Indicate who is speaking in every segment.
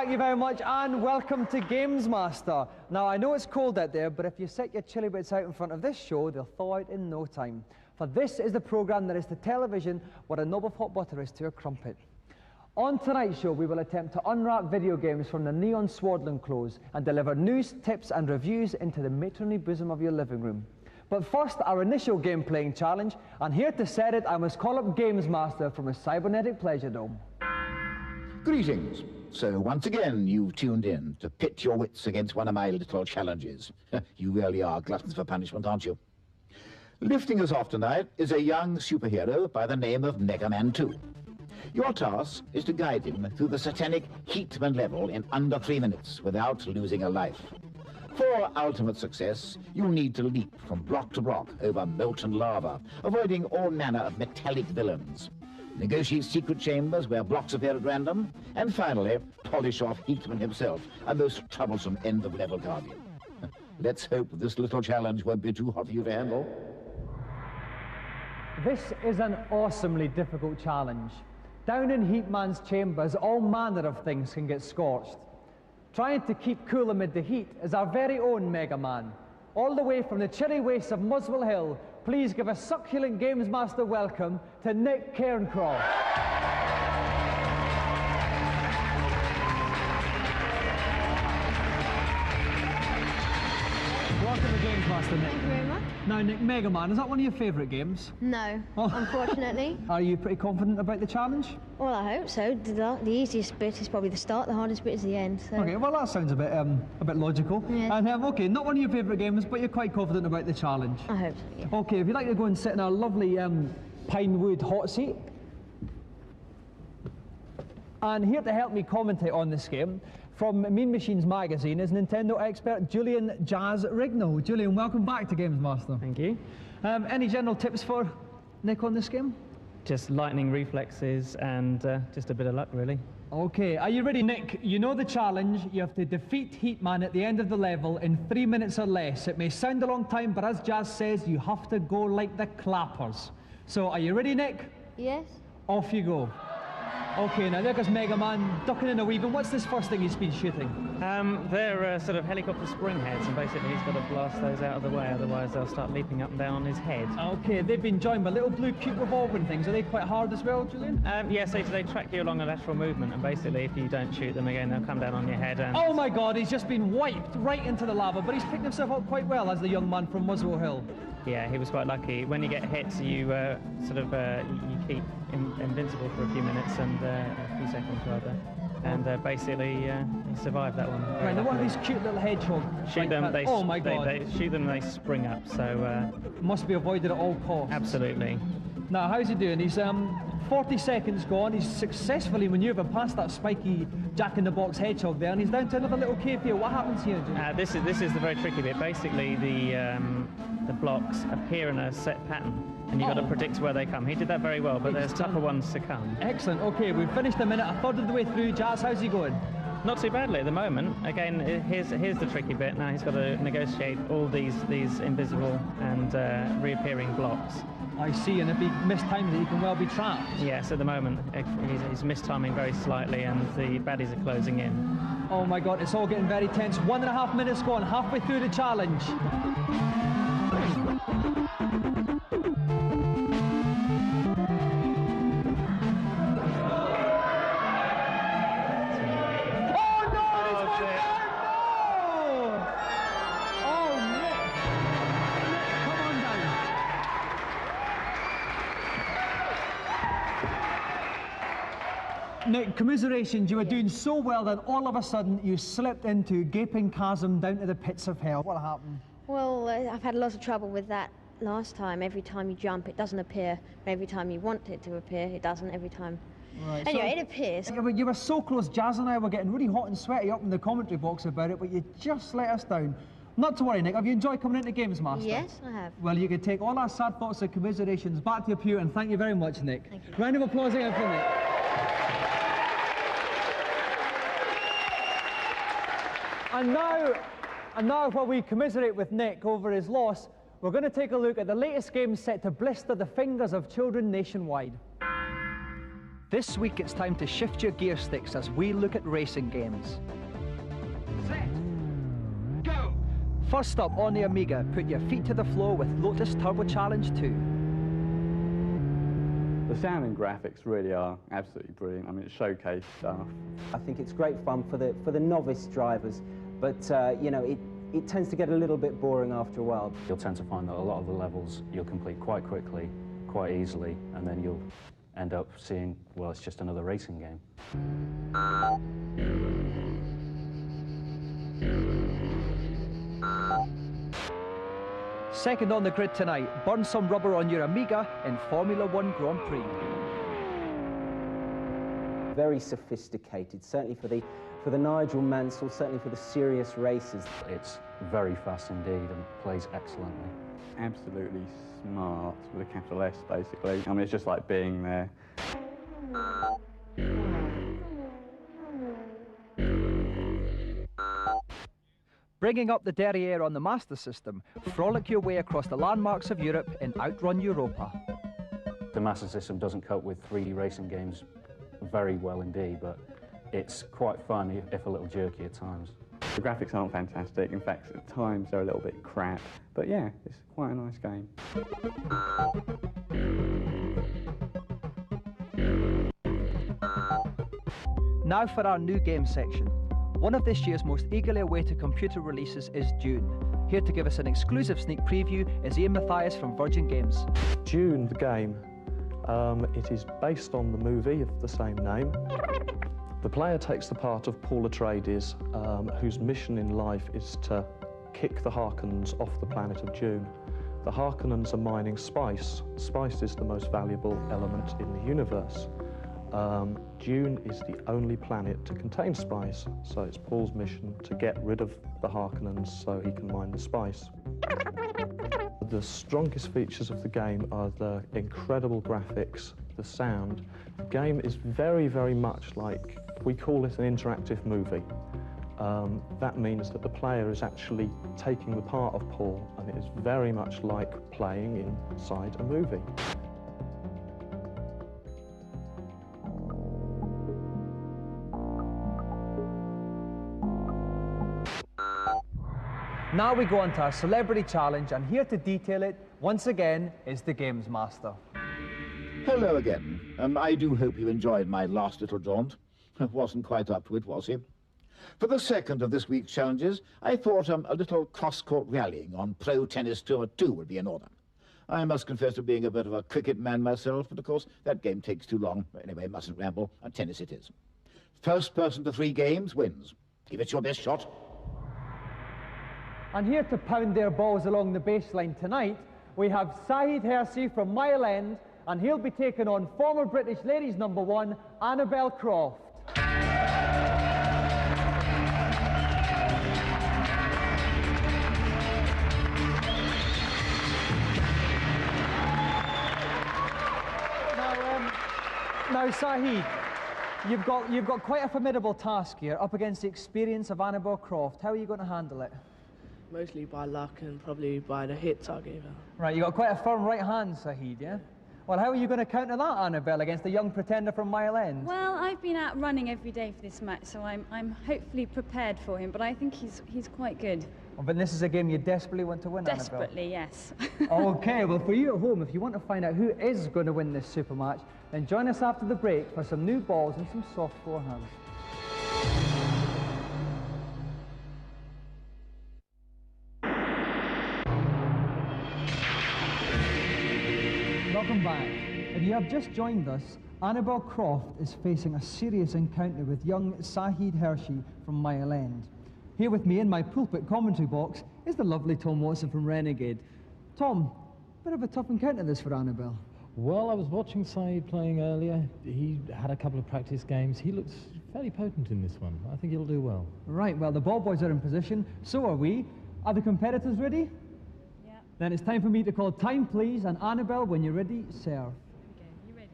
Speaker 1: thank you very much, and welcome to Gamesmaster. Now, I know it's cold out there, but if you set your chilly bits out in front of this show, they'll thaw out in no time. For this is the programme that is to television what a knob of hot butter is to a crumpet. On tonight's show, we will attempt to unwrap video games from the neon swaddling clothes and deliver news, tips and reviews into the matronly bosom of your living room. But first, our initial game-playing challenge, and here to set it, I must call up Gamesmaster from his cybernetic pleasure dome.
Speaker 2: Greetings. So once again, you've tuned in to pit your wits against one of my little challenges. You really are gluttons for punishment, aren't you? Lifting us off tonight is a young superhero by the name of Mega Man 2. Your task is to guide him through the satanic Heatman level in under 3 minutes without losing a life. For ultimate success, you'll need to leap from block to block over molten lava, avoiding all manner of metallic villains. Negotiate secret chambers where blocks appear at random, and finally, polish off Heatman himself, a most troublesome end-of-level guardian. Let's hope this little challenge won't be too hot for you to handle.
Speaker 1: This is an awesomely difficult challenge. Down in Heatman's chambers, all manner of things can get scorched. Trying to keep cool amid the heat is our very own Mega Man. All the way from the chilly wastes of Muswell Hill, please give a succulent Gamesmaster welcome to Nick Cairncroft. Welcome to Gamesmaster, Nick.
Speaker 3: Thank you very much.
Speaker 1: Now, Nick, Mega Man, is that one of your favourite games?
Speaker 3: No, unfortunately.
Speaker 1: Are you pretty confident about the challenge?
Speaker 3: Well, I hope so. The easiest bit is probably the start, the hardest bit is the end. So.
Speaker 1: Okay, well that sounds a bit logical.
Speaker 3: Yes.
Speaker 1: And okay, not one of your favourite games, but you're quite confident about the challenge.
Speaker 3: I hope so, yeah.
Speaker 1: Okay, if you'd like to go and sit in our lovely pine wood hot seat. And here to help me commentate on this game, from Mean Machines magazine, is Nintendo expert Julian Jazz Rignall. Julian, welcome back to Gamesmaster.
Speaker 4: Thank you.
Speaker 1: Any general tips for Nick on this game?
Speaker 4: Just lightning reflexes and just a bit of luck, really.
Speaker 1: Okay, are you ready, Nick? You know the challenge. You have to defeat Heatman at the end of the level in 3 minutes or less. It may sound a long time, but as Jazz says, you have to go like the clappers. So, are you ready, Nick?
Speaker 3: Yes.
Speaker 1: Off you go. Okay, now there goes Mega Man ducking in a weaving. What's this first thing he's been shooting?
Speaker 4: They're sort of helicopter spring heads, and basically he's got to blast those out of the way, otherwise they'll start leaping up and down on his head.
Speaker 1: Okay, they've been joined by little blue cute revolving things. Are they quite hard as well, Julian?
Speaker 4: Yes, they track you along a lateral movement, and basically if you don't shoot them again, they'll come down on your head. And
Speaker 1: oh my God, he's just been wiped right into the lava, but he's picked himself up quite well as the young man from Muswell Hill.
Speaker 4: Yeah, he was quite lucky. When you get hit, you you keep invincible for a few minutes and a few seconds rather, and basically he survived that one.
Speaker 1: Right, now what are these cute little hedgehogs?
Speaker 4: Shoot them, they,
Speaker 1: oh my God.
Speaker 4: they shoot them, they spring up. So
Speaker 1: must be avoided at all costs.
Speaker 4: Absolutely.
Speaker 1: Now, how's he doing? He's 40 seconds gone. He's successfully manoeuvred past that spiky jack-in-the-box hedgehog there, and he's down to another little cave here. What happens here, Jim?
Speaker 4: This is the very tricky bit. Basically, the blocks appear in a set pattern, and you've got to predict where they come. He did that very well, but there's tougher ones to come.
Speaker 1: Excellent. Okay, we've finished a minute, a third of the way through. Jazz, how's he going?
Speaker 4: Not too badly at the moment. Again, here's the tricky bit. Now he's got to negotiate all these invisible and reappearing blocks.
Speaker 1: I see, and if he mistimes it, he can well be trapped.
Speaker 4: Yes, at the moment, he's mistiming very slightly, and the baddies are closing in.
Speaker 1: Oh my God, it's all getting very tense. 1.5 minutes gone, halfway through the challenge. Nick, commiserations, you were doing so well that all of a sudden you slipped into a gaping chasm down to the pits of hell. What happened?
Speaker 3: Well, I've had a lot of trouble with that last time. Every time you jump, it doesn't appear. Every time you want it to appear, it doesn't every time. Right, anyway, so it appears.
Speaker 1: You were so close. Jazz and I were getting really hot and sweaty up in the commentary box about it, but you just let us down. Not to worry, Nick. Have you enjoyed coming into Gamesmaster?
Speaker 3: Yes, I have.
Speaker 1: Well, you can take all our sad thoughts and commiserations back to your pew, and thank you very much, Nick.
Speaker 3: Thank you.
Speaker 1: Round of applause again for Nick. And now, while we commiserate with Nick over his loss, we're going to take a look at the latest game set to blister the fingers of children nationwide. This week it's time to shift your gear sticks as we look at racing games. Set, go! First up on the Amiga, put your feet to the floor with Lotus Turbo Challenge 2.
Speaker 5: The sound and graphics really are absolutely brilliant. I mean, it's showcase stuff.
Speaker 6: I think it's great fun for the novice drivers, but you know, it tends to get a little bit boring after a while.
Speaker 7: You'll tend to find that a lot of the levels you'll complete quite quickly, quite easily, and then you'll end up seeing, well, it's just another racing game.
Speaker 1: Second on the grid tonight, burn some rubber on your Amiga in Formula 1 Grand Prix.
Speaker 6: Very sophisticated, certainly for the Nigel Mansell, certainly for the serious racers.
Speaker 7: It's very fast indeed and plays excellently.
Speaker 5: Absolutely smart with a capital S, basically. I mean, it's just like being there.
Speaker 1: Bringing up the derriere on the Master System, frolic your way across the landmarks of Europe in Outrun Europa.
Speaker 7: The Master System doesn't cope with 3D racing games very well indeed, but it's quite fun if a little jerky at times.
Speaker 5: The graphics aren't fantastic. In fact, at times they're a little bit crap. But yeah, it's quite a nice game.
Speaker 1: Now for our new game section. One of this year's most eagerly awaited computer releases is Dune. Here to give us an exclusive sneak preview is Ian Mathias from Virgin Games.
Speaker 8: Dune, the game, it is based on the movie of the same name. The player takes the part of Paul Atreides, whose mission in life is to kick the Harkonnens off the planet of Dune. The Harkonnens are mining spice. Spice is the most valuable element in the universe. Dune is the only planet to contain spice, so it's Paul's mission to get rid of the Harkonnens so he can mine the spice. The strongest features of the game are the incredible graphics, the sound. The game is very, very much like, we call it an interactive movie. That means that the player is actually taking the part of Paul, and it is very much like playing inside a movie.
Speaker 1: Now we go on to our celebrity challenge, and here to detail it, once again, is the Gamesmaster.
Speaker 2: Hello again. I do hope you enjoyed my last little jaunt. Wasn't quite up to it, was he? For the second of this week's challenges, I thought a little cross-court rallying on Pro Tennis Tour 2 would be in order. I must confess to being a bit of a cricket man myself, but of course that game takes too long. Anyway, mustn't ramble, and tennis it is. First person to 3 games wins. Give it your best shot.
Speaker 1: And here to pound their balls along the baseline tonight, we have Saeed Hersey from Mile End, and he'll be taking on former British ladies #1, Annabel Croft. Now, Saeed, you've got quite a formidable task here, up against the experience of Annabel Croft. How are you going to handle it?
Speaker 9: Mostly by luck and probably by the hits I gave her.
Speaker 1: Right, you got quite a firm right hand, Saeed, yeah? Well, how are you going to counter that, Annabel, against the young pretender from Mile End?
Speaker 10: Well, I've been out running every day for this match, so I'm hopefully prepared for him, but I think he's quite good.
Speaker 1: Oh, but this is a game you desperately want to win,
Speaker 10: Desperately,
Speaker 1: Annabel.
Speaker 10: yes.
Speaker 1: Okay, well, for you at home, if you want to find out who is going to win this super match, then join us after the break for some new balls and some soft forehands. Welcome back. If you have just joined us, Annabel Croft is facing a serious encounter with young Saeed Hersey from Mile End. Here with me in my pulpit commentary box is the lovely Tom Watson from Renegade. Tom, bit of a tough encounter this for Annabel.
Speaker 11: Well, I was watching Saeed playing earlier. He had a couple of practice games. He looks fairly potent in this one. I think he'll do well. Right, well, the ball boys are in position. So are we. Are the competitors ready? Then it's time for me to call time, please, and Annabel, when you're ready, serve.
Speaker 10: Okay, you ready?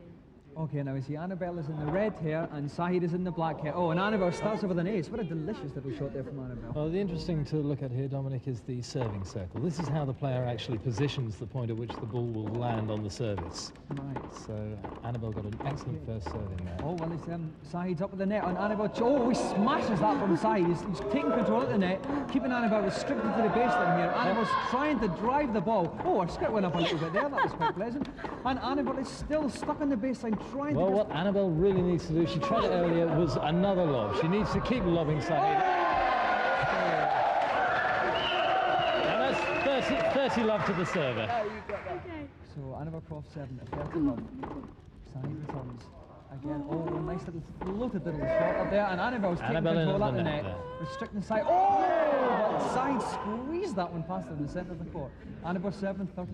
Speaker 1: Okay, now we see Annabelle is in the red hair and Sahid is in the black hair. Oh, and Annabelle starts off with an ace. What a delicious little shot there from Annabelle.
Speaker 11: Well, the interesting to look at here, Dominic, is the serving circle. This is how the player actually positions the point at which the ball will land on the service.
Speaker 1: Right.
Speaker 11: So Annabelle got an excellent first serve in there.
Speaker 1: Oh, well, it's Sahid's up with the net on Annabelle. Oh, he smashes that from Sahid. He's taking control of the net, keeping Annabelle restricted to the baseline here. Annabelle's trying to drive the ball. Oh, our script went up a little bit there. That was quite pleasant. And Annabelle is still stuck on the baseline, trying to...
Speaker 11: Well, what Annabelle really needs to do, she tried it earlier, was another lob. She needs to keep lobbing Sahid. And that's 30 love to the server.
Speaker 1: Yeah, you got that. Okay. So Annabelle Croft 7 at 30 love. Sahid returns. Again, oh, nice little floated little shot up there, and Annabelle's taking control at the net, restricting Sahid. Oh! But Sahid squeezed that one past him in the centre of the court. Annabelle 7, 30-15.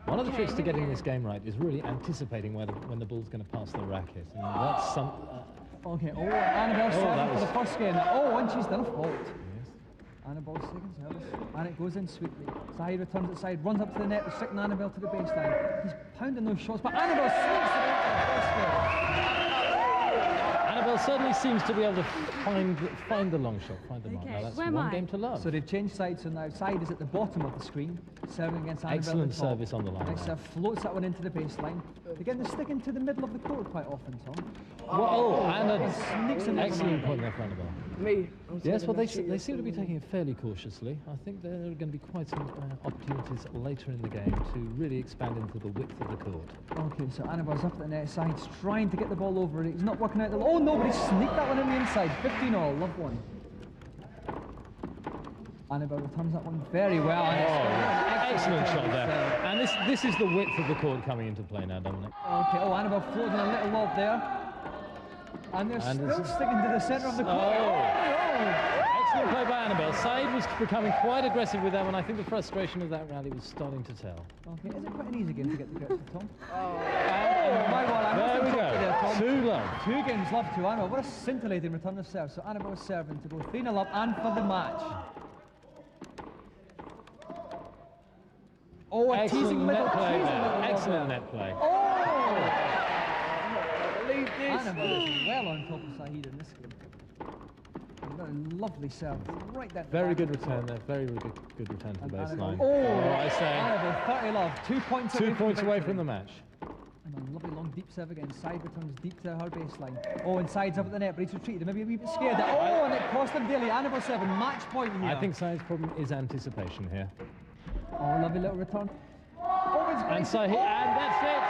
Speaker 11: One of the tricks to getting this game right is really anticipating when the ball's going to pass the racket, and that's some...
Speaker 1: Okay, oh, Annabelle 7 for the first game. Oh, and she's done a fault. Annabelle's second service, and it goes in sweetly. Sahid returns it side, runs up to the net, restricting Annabelle to the baseline. He's pounding those shots, but Annabelle sneaks it into the first game.
Speaker 11: Annabelle certainly seems to be able to find the long shot, find the mark. Now that's one game to love.
Speaker 1: So they've changed sides, so now Sahid is at the bottom of the screen, serving against Annabelle.
Speaker 11: Excellent service on the line.
Speaker 1: Next floats that one into the baseline. Again, they're sticking to the middle of the court quite often, Tom.
Speaker 11: And
Speaker 1: an
Speaker 11: excellent point there for Annabelle.
Speaker 9: Me?
Speaker 11: Yes, well, they seem to be taking it fairly cautiously. I think there are going to be quite some opportunities later in the game to really expand into the width of the court.
Speaker 1: Okay, so Annabelle's up at the net, Sahid's trying to get the ball over it. He's not working out the... Oh, nobody sneaked that one in the inside. 15-all, love one. Annabelle returns that one very well.
Speaker 11: Excellent shot there. And this is the width of the court coming into play now, Dominic.
Speaker 1: Okay, oh, Annabelle floating a little lob there. And they're still sticking to the centre of the court.
Speaker 11: Excellent play by Annabelle. Sahid was becoming quite aggressive with them, and I think the frustration of that rally was starting to tell.
Speaker 1: Okay, is it quite an easy game to get the grips of, Tom?
Speaker 11: My God, there we go.
Speaker 1: There, Tom.
Speaker 11: 2 love.
Speaker 1: 2 games love to Annabelle. What a scintillating return of serve. So Annabelle serving to go 3-0 up and for the match. Oh, a teasing middle play.
Speaker 11: Excellent net play.
Speaker 1: Oh! Annabelle is well on top of Sahid in this game. Got a lovely serve right there.
Speaker 11: Very good return there. Very good return to the baseline.
Speaker 1: I
Speaker 11: say.
Speaker 1: Annabelle 30 love. 2 points.
Speaker 11: 2 points away from the match.
Speaker 1: And a lovely long deep serve again. Sahid returns deep to her baseline. Oh, and Sahid's up at the net, but he's retreated. Maybe a wee bit scared. Oh, and it cost him dearly. Annabelle 7, match point here.
Speaker 11: I think Sahid's problem is anticipation here.
Speaker 1: Oh, lovely little return. Oh, it's great.
Speaker 11: And Sahid, and that's it.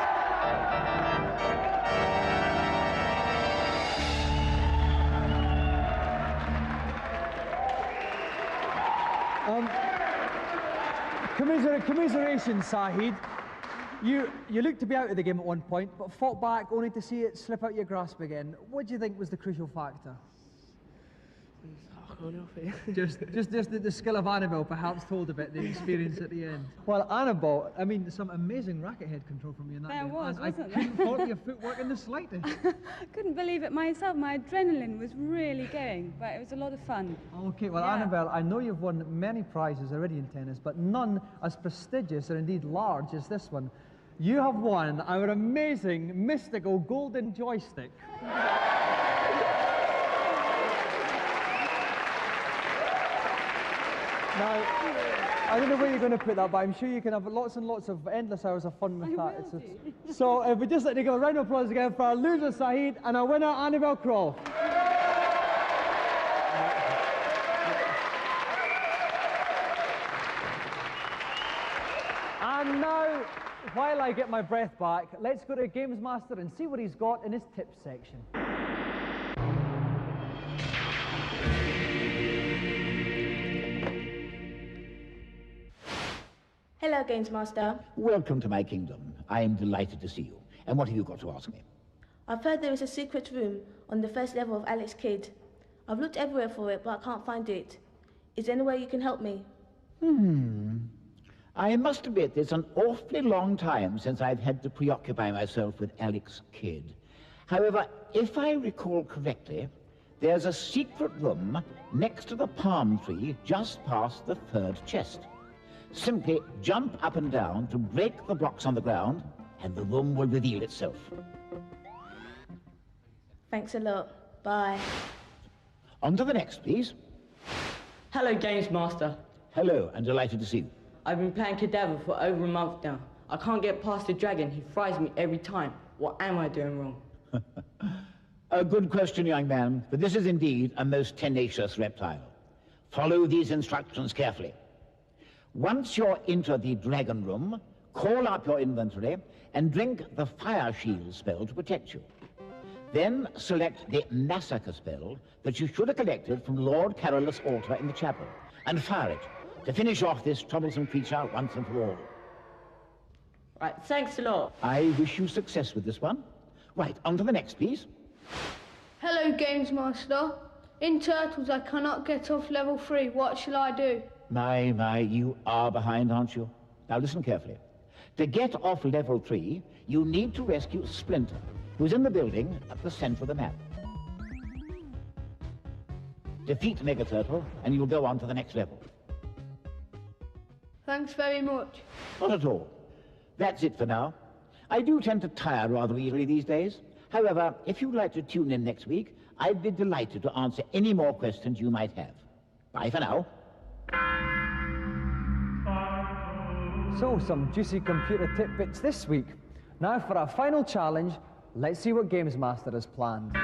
Speaker 1: Commiserations, Sahid. You looked to be out of the game at one point, but fought back only to see it slip out your grasp again. What do you think was the crucial factor? Just the skill of Annabelle perhaps told a bit the experience at the end. Well, Annabelle, I mean, some amazing racket head control from you in that game.
Speaker 10: Wasn't
Speaker 1: I couldn't fault your footwork in the slightest.
Speaker 10: Couldn't believe it myself. My adrenaline was really going, but it was a lot of fun.
Speaker 1: Okay, well, Annabelle, I know you've won many prizes already in tennis, but none as prestigious or indeed large as this one. You have won our amazing, mystical golden joystick. Now, I don't know where you're going to put that, but I'm sure you can have lots and lots of endless hours of fun with that. So if we just like to give a round of applause again for our loser Sahid and our winner Annabelle Croft. And now, while I get my breath back, let's go to Gamesmaster and see what he's got in his tips section.
Speaker 12: Hello, Gamesmaster.
Speaker 2: Welcome to my kingdom. I am delighted to see you. And what have you got to ask me?
Speaker 12: I've heard there is a secret room on the first level of Alex Kidd. I've looked everywhere for it, but I can't find it. Is there any way you can help me?
Speaker 2: I must admit, it's an awfully long time since I've had to preoccupy myself with Alex Kidd. However, if I recall correctly, there's a secret room next to the palm tree just past the 3rd chest. Simply jump up and down to break the blocks on the ground, and the room will reveal itself.
Speaker 12: Thanks a lot. Bye.
Speaker 2: On to the next, please.
Speaker 13: Hello, Gamesmaster.
Speaker 2: Hello, and delighted to see you.
Speaker 13: I've been playing Cadaver for over a month now. I can't get past the dragon. He fries me every time. What am I doing wrong?
Speaker 2: A good question, young man, but this is indeed a most tenacious reptile. Follow these instructions carefully. Once you're into the dragon room, call up your inventory and drink the fire shield spell to protect you. Then select the massacre spell that you should have collected from Lord Carolus' altar in the chapel, and fire it to finish off this troublesome creature once and for all.
Speaker 13: Right, thanks a lot.
Speaker 2: I wish you success with this one. Right, on to the next, please.
Speaker 14: Hello, Gamesmaster. In Turtles, I cannot get off level 3. What shall I do?
Speaker 2: My, you are behind, aren't you? Now listen carefully. To get off level 3, you need to rescue Splinter, who's in the building at the center of the map. Defeat Mega Turtle, and you'll go on to the next level.
Speaker 14: Thanks very much.
Speaker 2: Not at all. That's it for now. I do tend to tire rather easily these days. However, if you'd like to tune in next week, I'd be delighted to answer any more questions you might have. Bye for now.
Speaker 1: So, some juicy computer tidbits this week. Now for our final challenge, let's see what Gamesmaster has planned.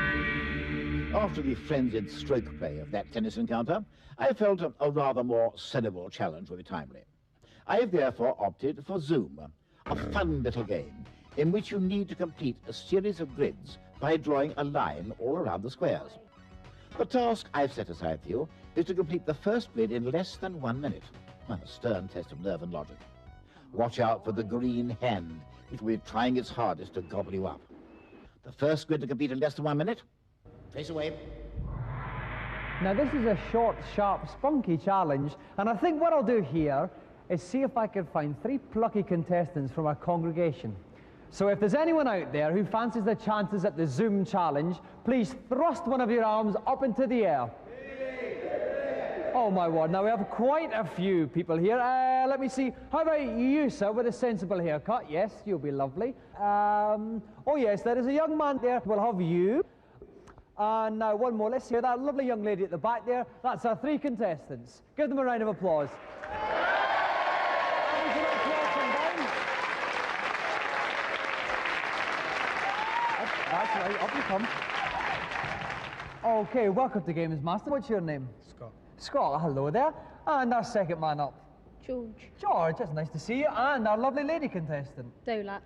Speaker 2: After the frenzied stroke play of that tennis encounter, I felt a rather more cerebral challenge would be timely. I have therefore opted for Zoom, a fun little game in which you need to complete a series of grids by drawing a line all around the squares. The task I've set aside for you is to complete the first grid in less than 1 minute. A stern test of nerve and logic. Watch out for the green hand, which will be trying its hardest to gobble you up. The first grid to complete in less than 1 minute. Face away.
Speaker 1: Now this is a short, sharp, spunky challenge, and I think what I'll do here is see if I can find 3 plucky contestants from our congregation. So if there's anyone out there who fancies their chances at the Zoom challenge, please thrust one of your arms up into the air. Oh my word, now we have quite a few people here. Let me see, how about you, sir, with a sensible haircut? Yes, you'll be lovely. Oh yes, there is a young man there. We'll have you. And now one more, let's hear that lovely young lady at the back there. That's our 3 contestants. Give them a round of applause. That's right, up you come. Okay, welcome to Gamesmaster. What's your name?
Speaker 15: Scott.
Speaker 1: Scott, hello there. And our second man up.
Speaker 3: George.
Speaker 1: George, it's nice to see you. And our lovely lady contestant.
Speaker 3: Dolat.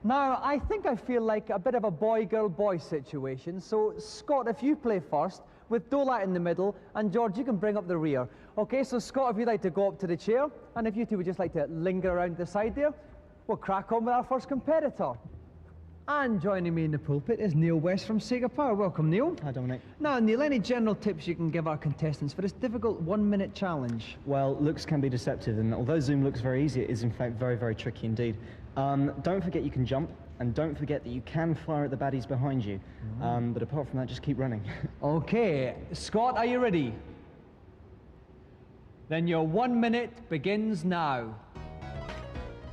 Speaker 1: Now, I think I feel like a bit of a boy-girl-boy situation. So, Scott, if you play first, with Dolat in the middle, and George, you can bring up the rear. Okay, so Scott, if you'd like to go up to the chair, and if you two would just like to linger around the side there, we'll crack on with our first competitor. And joining me in the pulpit is Neil West from Sega Power. Welcome, Neil.
Speaker 15: Hi, Dominic.
Speaker 1: Now, Neil, any general tips you can give our contestants for this difficult 1 minute challenge?
Speaker 15: Well, looks can be deceptive, and although Zoom looks very easy, it is in fact very, very tricky indeed. Don't forget you can jump, and don't forget that you can fire at the baddies behind you. But apart from that, just keep running.
Speaker 1: Okay, Scott, are you ready? Then your 1 minute begins now.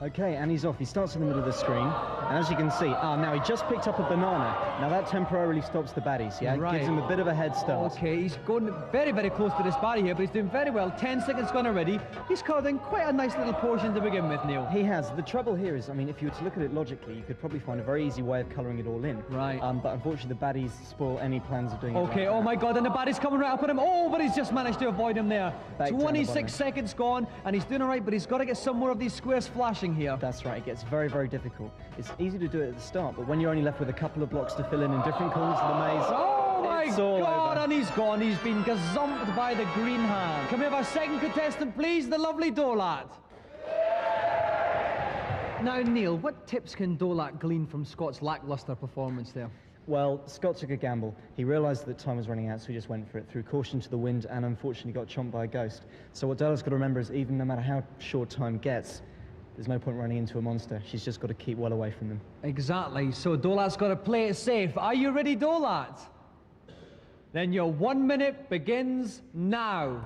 Speaker 15: Okay, and he's off. He starts in the middle of the screen, and as you can see, now he just picked up a banana. Now that temporarily stops the baddies, yeah?
Speaker 1: Right.
Speaker 15: Gives him a bit of a head start.
Speaker 1: Okay, he's going very, very close to this baddie here, but he's doing very well. 10 seconds gone already. He's covered in quite a nice little portion to begin with, Neil.
Speaker 15: He has. The trouble here is, I mean, if you were to look at it logically, you could probably find a very easy way of colouring it all in.
Speaker 1: Right.
Speaker 15: But unfortunately, the baddies spoil any plans of doing it.
Speaker 1: Okay, oh my God, and the baddie's coming right up at him. Oh, but he's just managed to avoid him there. 26 seconds gone, and he's doing all right, but he's got to get some more of these squares flashing here.
Speaker 15: That's right. It's very, very difficult. It's easy to do it at the start, but when you're only left with a couple of blocks to fill in different corners of the maze,
Speaker 1: oh my God,
Speaker 15: over.
Speaker 1: And he's gone. He's been gazumped by the green hand. Can we have our second contestant, please? The lovely Dolat. Now, Neil, what tips can Dolat glean from Scott's lacklustre performance there?
Speaker 15: Well, Scott took a gamble. He realised that time was running out, so he just went for it, threw caution to the wind, and unfortunately got chomped by a ghost. So what Dolat's got to remember is even no matter how short time gets, there's no point running into a monster. She's just got to keep well away from them.
Speaker 1: Exactly. So Dolat's got to play it safe. Are you ready, Dolat? Then your 1 minute begins now.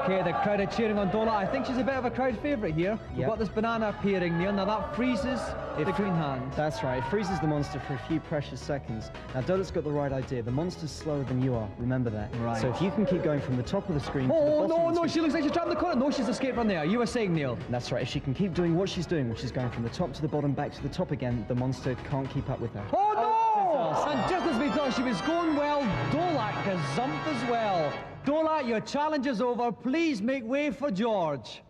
Speaker 1: Okay, the crowd are cheering on Dola. I think she's a bit of a crowd favourite here. We've got this banana appearing, Neil. Now that freezes the green hand.
Speaker 15: That's right. It freezes the monster for a few precious seconds. Now, Dola's got the right idea. The monster's slower than you are. Remember that.
Speaker 1: Right.
Speaker 15: So if you can keep going from the top of the screen to the
Speaker 1: Oh,
Speaker 15: bottom
Speaker 1: no,
Speaker 15: of the
Speaker 1: no,
Speaker 15: screen.
Speaker 1: she looks like she's trapped in the corner. No, she's escaped from there. You were saying, Neil.
Speaker 15: That's right. If she can keep doing what she's doing, which is going from the top to the bottom, back to the top again, the monster can't keep up with her.
Speaker 1: Oh, no! And just as we thought she was going well, Dolak gazumped as well. Dolak, your challenge is over. Please make way for George.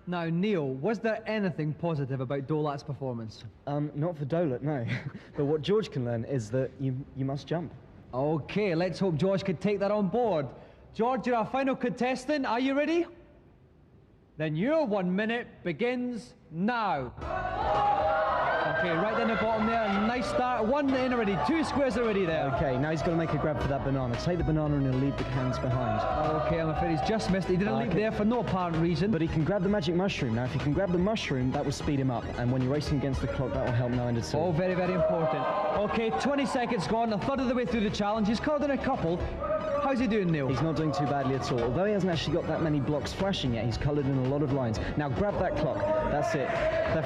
Speaker 1: Now, Neil, was there anything positive about Dolak's performance?
Speaker 15: Not for Dola, no. But what George can learn is that you must jump.
Speaker 1: Okay, let's hope George could take that on board. George, you're our final contestant. Are you ready? Then your 1 minute begins now. Okay, right down the bottom there. Nice start. One in already. 2 squares already there.
Speaker 15: Okay, now he's got to make a grab for that banana. Take the banana and he'll leave the hands behind.
Speaker 1: Okay, I'm afraid he's just missed it. He didn't leave there for no apparent reason.
Speaker 15: But he can grab the magic mushroom. Now, if he can grab the mushroom, that will speed him up. And when you're racing against the clock, that will help no end at all.
Speaker 1: Oh, very, very important. Okay, 20 seconds gone. A third of the way through the challenge. He's caught in a couple. How's he doing, Neil?
Speaker 15: He's not doing too badly at all. Although he hasn't actually got that many blocks flashing yet, he's coloured in a lot of lines. Now grab that clock. That's it.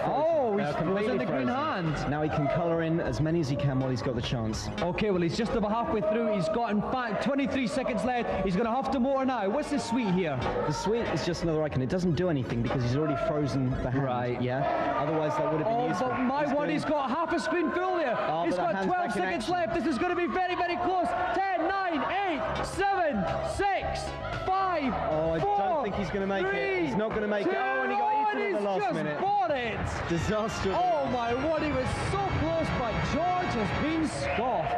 Speaker 1: Oh, he's frozen the green hand.
Speaker 15: Now he can colour in as many as he can while he's got the chance.
Speaker 1: Okay, well, he's just over halfway through. He's got, in fact, 23 seconds left. He's going to have to motor now. What's the sweet here?
Speaker 15: The sweet is just another icon. It doesn't do anything because he's already frozen the hand. Right. Yeah? Otherwise, that would have been useful.
Speaker 1: But my one, he's got half a screen full there. He's got 12 seconds left. This is going to be very, very close. 10, 9, 8, 7, 6, 5,
Speaker 15: Oh, I don't think he's going to make it. He's not going to make it. Oh, and he got eaten at the last minute.
Speaker 1: He's just bought it.
Speaker 15: Disaster.
Speaker 1: Oh, my word, he was so close, but George has been scoffed.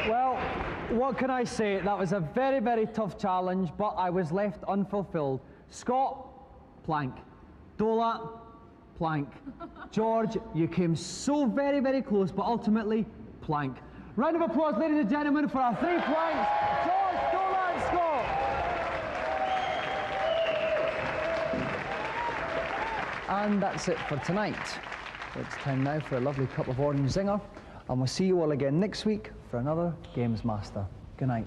Speaker 1: Well, what can I say? That was a very, very tough challenge, but I was left unfulfilled. Scott, plank. Dola, plank. George, you came so very, very close, but ultimately, plank. Round of applause, ladies and gentlemen, for our 3 planks. George, Dola, and Scott. And that's it for tonight. It's time now for a lovely cup of orange zinger, and we'll see you all again next week for another Gamesmaster. Good night.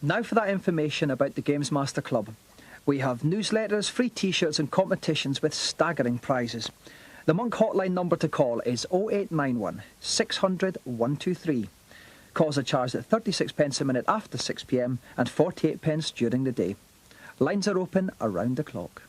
Speaker 1: Now for that information about the Gamesmaster Club. We have newsletters, free t-shirts and competitions with staggering prizes. The Monk hotline number to call is 0891 600 123. Calls are charged at 36 pence a minute after 6 p.m. and 48 pence during the day. Lines are open around the clock.